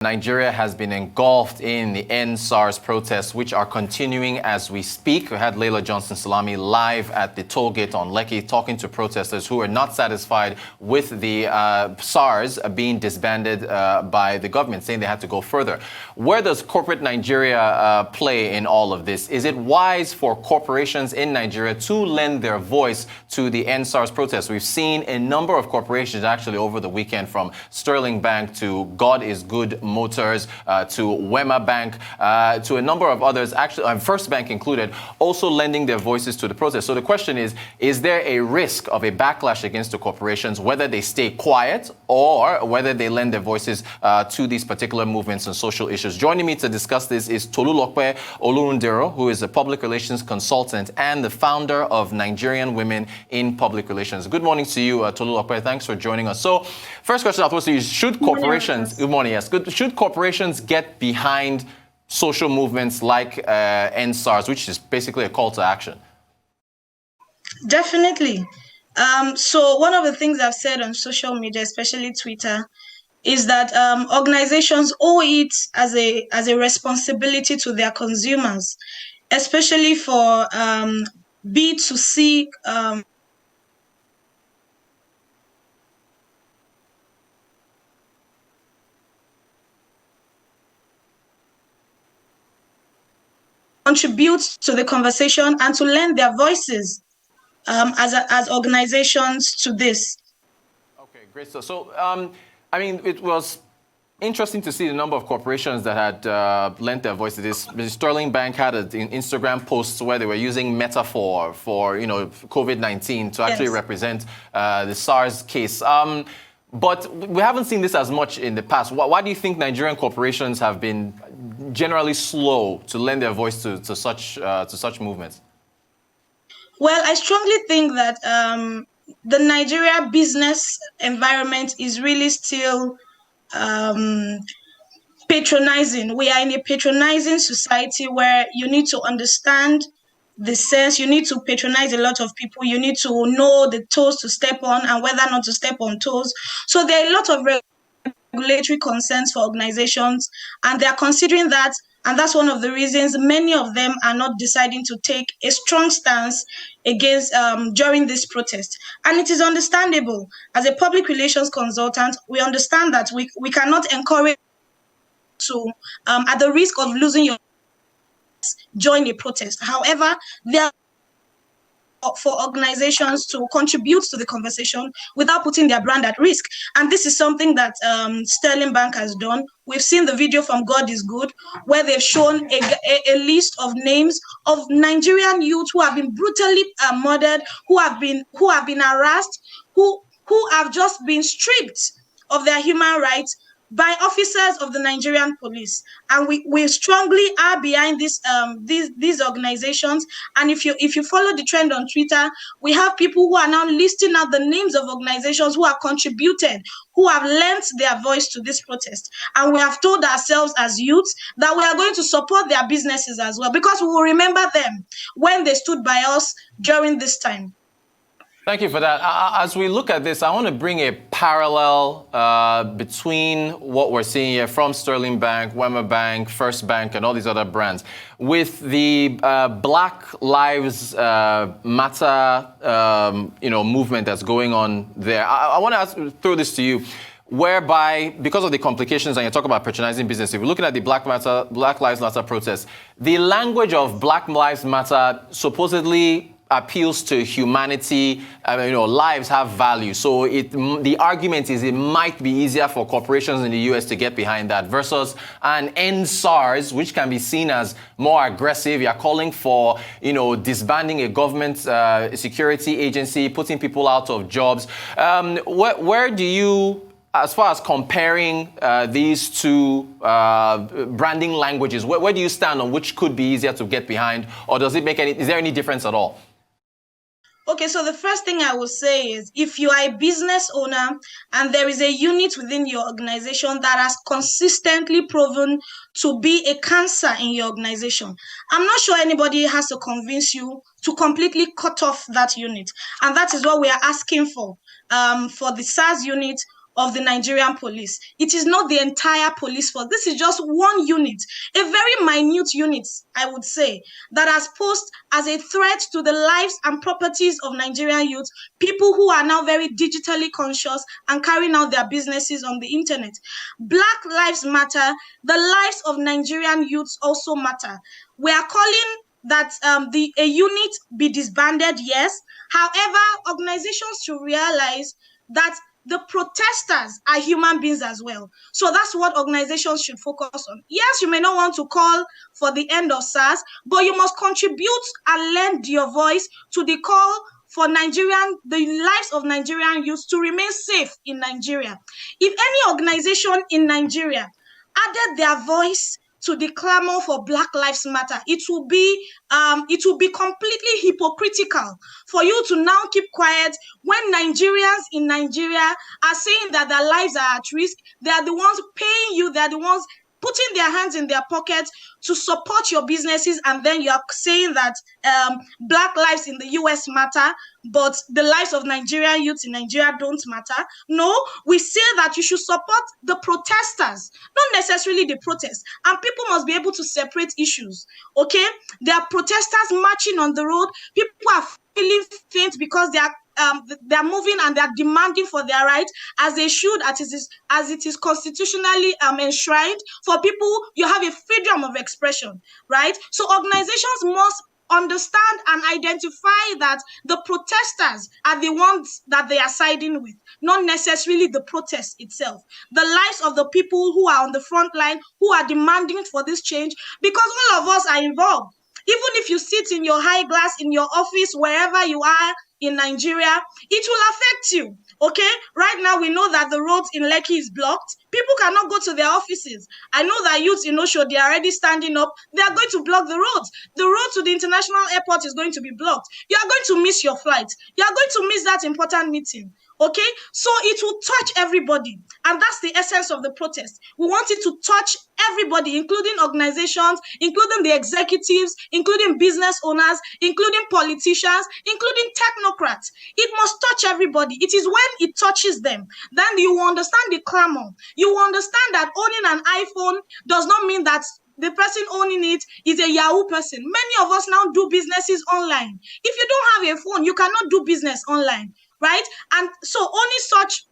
Nigeria has been engulfed in the End SARS protests, which are continuing as we speak. We had Leila Johnson-Salami live at the toll gate on Lekki talking to protesters who are not satisfied with the SARS being disbanded by the government, saying they had to go further. Where does corporate Nigeria play in all of this? Is it wise for corporations in Nigeria to lend their voice to the End SARS protests? We've seen a number of corporations actually over the weekend, from Sterling Bank to God is Good Motors to Wema Bank to a number of others, actually First Bank included, also lending their voices to the protest. So the question is there a risk of a backlash against the corporations, whether they stay quiet or whether they lend their voices to these particular movements and social issues? Joining me to discuss this is TOLULOPE OLORUNDERO, who is a public relations consultant and the founder of Nigerian Women in Public Relations. Good morning to you, TOLULOPE. Thanks for joining us. So first question I'll pose to you is, should corporations, good morning, yes, should corporations get behind social movements like End SARS, which is basically a call to action? Definitely. So one of the things I've said on social media, especially Twitter, is that organizations owe it as a responsibility to their consumers, especially for B2C contribute to the conversation and to lend their voices as organizations to this. Okay, great. So, I mean, it was interesting to see the number of corporations that had lent their voice to this. Sterling Bank had an Instagram post where they were using metaphor for, COVID-19 to actually represent the SARS case. But we haven't seen this as much in the past. Why do you think Nigerian corporations have been generally slow to lend their voice to such movements? Well, I strongly think that the Nigeria business environment is really still patronizing. We are in a patronizing society where you need to understand the sense, you need to patronize a lot of people, you need to know the toes to step on and whether not to step on toes. So there are a lot of regulatory concerns for organizations, and they are considering that, and that's one of the reasons many of them are not deciding to take a strong stance against during this protest. And it is understandable. As a public relations consultant, we understand that we cannot encourage to at the risk of losing your join a protest. However, there are for organizations to contribute to the conversation without putting their brand at risk. And this is something that Sterling Bank has done. We've seen the video from God is Good, where they've shown a list of names of Nigerian youth who have been brutally murdered, who have been harassed, who have just been stripped of their human rights by officers of the Nigerian police. And we strongly are behind these organizations. And if you follow the trend on Twitter, we have people who are now listing out the names of organizations who have contributed, who have lent their voice to this protest. And we have told ourselves as youths that we are going to support their businesses as well, because we will remember them when they stood by us during this time. Thank you for that. As we look at this, I want to bring a parallel between what we're seeing here from Sterling Bank, Wema Bank, First Bank, and all these other brands with the Black Lives Matter, movement that's going on there. I want to throw this to you, whereby because of the complications, and you talk about patronizing business, if we're looking at the Black Lives Matter protest, the language of Black Lives Matter supposedly appeals to humanity. Lives have value. So the argument is it might be easier for corporations in the US to get behind that versus an End SARS, which can be seen as more aggressive. You're calling for, disbanding a government security agency, putting people out of jobs. Where do you, as far as comparing these two branding languages, where do you stand on which could be easier to get behind, or is there any difference at all? Okay, so the first thing I will say is, if you are a business owner and there is a unit within your organization that has consistently proven to be a cancer in your organization, I'm not sure anybody has to convince you to completely cut off that unit. And that is what we are asking for the SARS unit of the Nigerian police. It is not the entire police force. This is just one unit, a very minute unit, I would say, that has posed as a threat to the lives and properties of Nigerian youth, people who are now very digitally conscious and carrying out their businesses on the internet. Black lives matter. The lives of Nigerian youths also matter. We are calling that a unit be disbanded, yes. However, organizations should realize that the protesters are human beings as well. So that's what organizations should focus on. Yes, you may not want to call for the end of SARS, but you must contribute and lend your voice to the call for the lives of Nigerian youth to remain safe in Nigeria. If any organization in Nigeria added their voice to the clamor for Black Lives Matter, it will be completely hypocritical for you to now keep quiet when Nigerians in Nigeria are saying that their lives are at risk. They are the ones paying you. They are the ones putting their hands in their pockets to support your businesses, and then you are saying that Black lives in the US matter, but the lives of Nigerian youths in Nigeria don't matter. No, we say that you should support the protesters, not necessarily the protest. And people must be able to separate issues, okay? There are protesters marching on the road. People are feeling faint because they're moving and they're demanding for their rights, as they should, as it is constitutionally enshrined. For people, you have a freedom of expression, right? So organizations must understand and identify that the protesters are the ones that they are siding with, not necessarily the protest itself. The lives of the people who are on the front line, who are demanding for this change, because all of us are involved. Even if you sit in your high glass, in your office, wherever you are in Nigeria, it will affect you, okay? Right now, we know that the roads in Lekki is blocked. People cannot go to their offices. I know that youths in Osho, they are already standing up. They are going to block the roads. The road to the international airport is going to be blocked. You are going to miss your flight. You are going to miss that important meeting. Okay, so it will touch everybody, and that's the essence of the protest. We want it to touch everybody, including organizations, including the executives, including business owners, including politicians, including technocrats. It must touch everybody. It is when it touches them, then you will understand the clamor. You will understand that owning an iPhone does not mean that the person owning it is a Yahoo person. Many of us now do businesses online. If you don't have a phone, you cannot do business online, right? And so owning such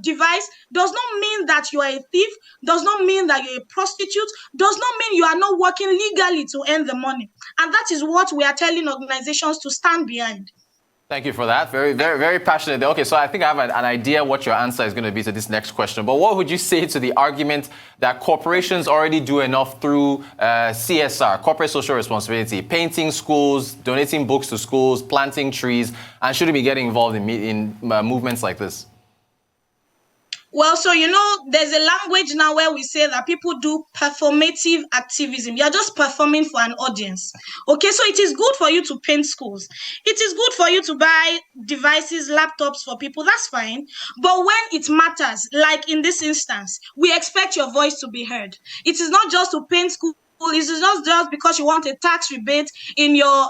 device does not mean that you are a thief, does not mean that you're a prostitute, does not mean you are not working legally to earn the money. And that is what we are telling organizations to stand behind. Thank you for that. Very, very, very passionate. Okay, so I think I have an idea what your answer is going to be to this next question. But what would you say to the argument that corporations already do enough through CSR, corporate social responsibility, painting schools, donating books to schools, planting trees, and shouldn't be getting involved in movements like this? Well, so, there's a language now where we say that people do performative activism. You're just performing for an audience. Okay, so it is good for you to paint schools. It is good for you to buy devices, laptops for people. That's fine. But when it matters, like in this instance, we expect your voice to be heard. It is not just to paint schools. This is not just because you want a tax rebate in your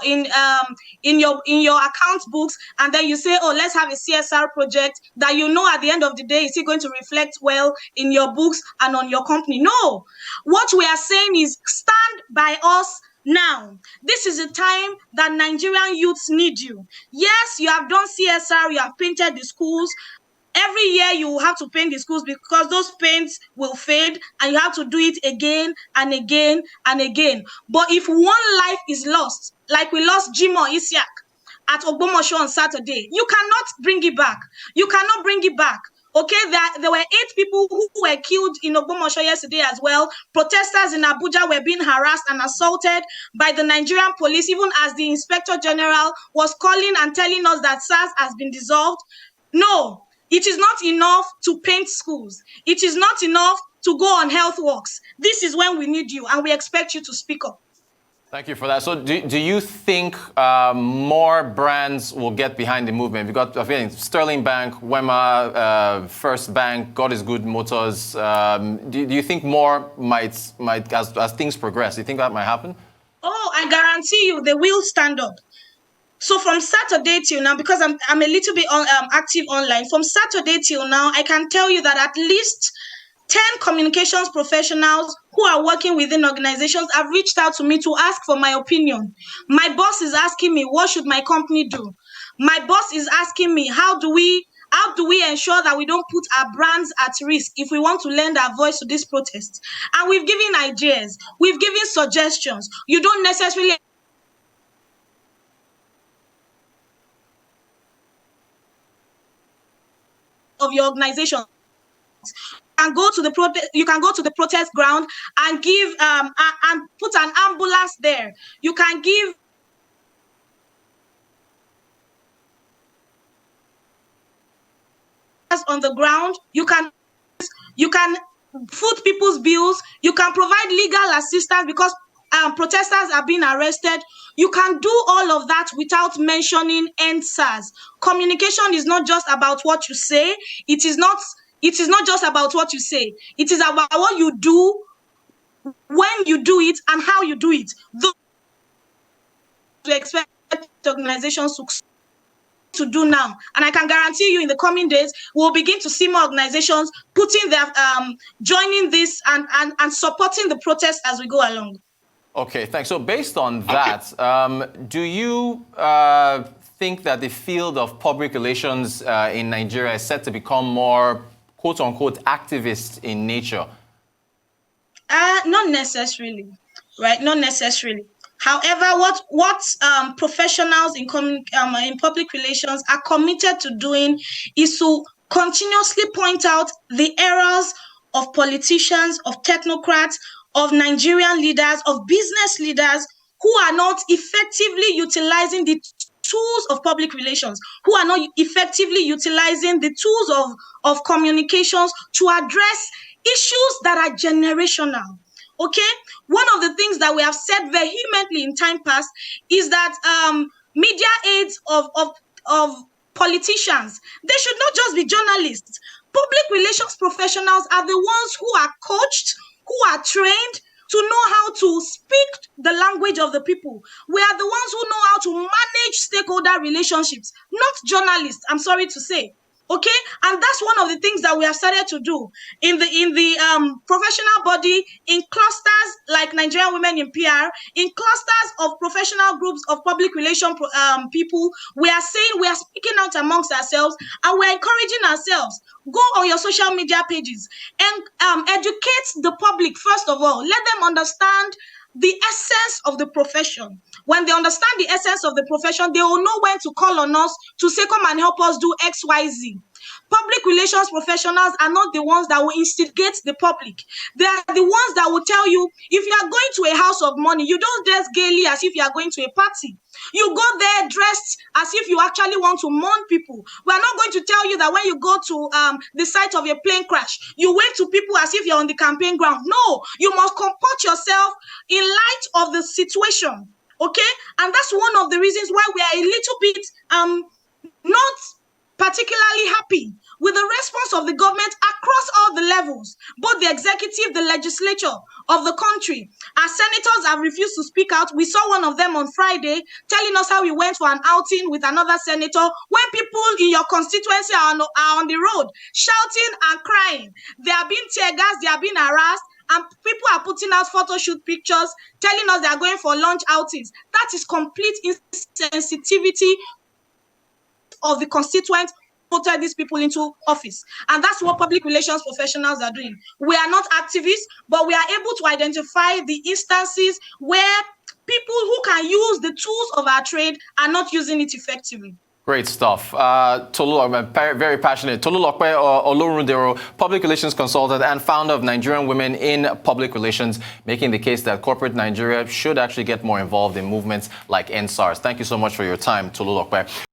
account books, and then you say, oh, let's have a CSR project that at the end of the day is it going to reflect well in your books and on your company. No, what we are saying is stand by us now. This is a time that Nigerian youths need you. Yes, you have done CSR, you have painted the schools. Every year you have to paint the schools because those paints will fade, and you have to do it again and again and again. But if one life is lost, like we lost Jimoh Isiaq at Ogbomosho on Saturday, you cannot bring it back. You cannot bring it back. Okay, there were 8 people who were killed in Ogbomosho yesterday as well. Protesters in Abuja were being harassed and assaulted by the Nigerian police, even as the Inspector General was calling and telling us that SARS has been dissolved. No. It is not enough to paint schools. It is not enough to go on health walks. This is when we need you, and we expect you to speak up. Thank you for that. So do you think more brands will get behind the movement? We've got, I think, Sterling Bank, Wema, First Bank, God is Good Motors. Do you think more might as things progress, do you think that might happen? Oh, I guarantee you they will stand up. So from Saturday till now, because I'm a little bit active online, from Saturday till now, I can tell you that at least 10 communications professionals who are working within organizations have reached out to me to ask for my opinion. My boss is asking me, what should my company do? My boss is asking me, how do we ensure that we don't put our brands at risk if we want to lend our voice to this protest? And we've given ideas, we've given suggestions. You don't necessarily of your organization and go to the protest. You can go to the protest ground and give and put an ambulance there. You can give on the ground. You can foot people's bills. You can provide legal assistance because protesters are being arrested. You can do all of that without mentioning NSAS. Communication is not just about what you say. It is not just about what you say. It is about what you do, when you do it, and how you do it. Those to expect organizations to do now. And I can guarantee you in the coming days, we'll begin to see more organizations putting their joining this and supporting the protest as we go along. Okay, thanks. So based on that, do you think that the field of public relations in Nigeria is set to become more, quote-unquote, activist in nature? Not necessarily, right? Not necessarily. However, what professionals in public relations are committed to doing is to continuously point out the errors of politicians, of technocrats, of Nigerian leaders, of business leaders who are not effectively utilizing the tools of public relations, who are not effectively utilizing the tools of communications to address issues that are generational. Okay, one of the things that we have said vehemently in time past is that media aides of politicians, they should not just be journalists. Public relations professionals are the ones who are coached, who are trained to know how to speak the language of the people. We are the ones who know how to manage stakeholder relationships, not journalists, I'm sorry to say. Okay, and that's one of the things that we have started to do in the professional body, in clusters like Nigerian Women in PR, in clusters of professional groups of public relation people. We are saying, we are speaking out amongst ourselves, and we are encouraging ourselves. Go on your social media pages and educate the public. First of all, let them understand the essence of the profession. When they understand the essence of the profession, they will know when to call on us to say, come and help us do XYZ. Public relations professionals are not the ones that will instigate the public. They are the ones that will tell you, if you are going to a house of money, you don't dress gaily as if you are going to a party. You go there dressed as if you actually want to mourn people. We are not going to tell you that when you go to the site of a plane crash, you wave to people as if you're on the campaign ground. No, you must comport yourself in light of the situation. Okay? And that's one of the reasons why we are a little bit not particularly happy with the response of the government across all the levels, both the executive, the legislature of the country. Our senators have refused to speak out. We saw one of them on Friday telling us how he went for an outing with another senator when people in your constituency are on the road shouting and crying. They are being tear gassed, they are being harassed, and people are putting out photo shoot pictures telling us they are going for lunch outings. That is complete insensitivity of the constituents who voted these people into office. And that's what public relations professionals are doing. We are not activists, but we are able to identify the instances where people who can use the tools of our trade are not using it effectively. Great stuff. Tolulope, very passionate. Tolulope OLORUNDERO, public relations consultant and founder of Nigerian Women in Public Relations, making the case that corporate Nigeria should actually get more involved in movements like NSARS. Thank you so much for your time, Tolulope.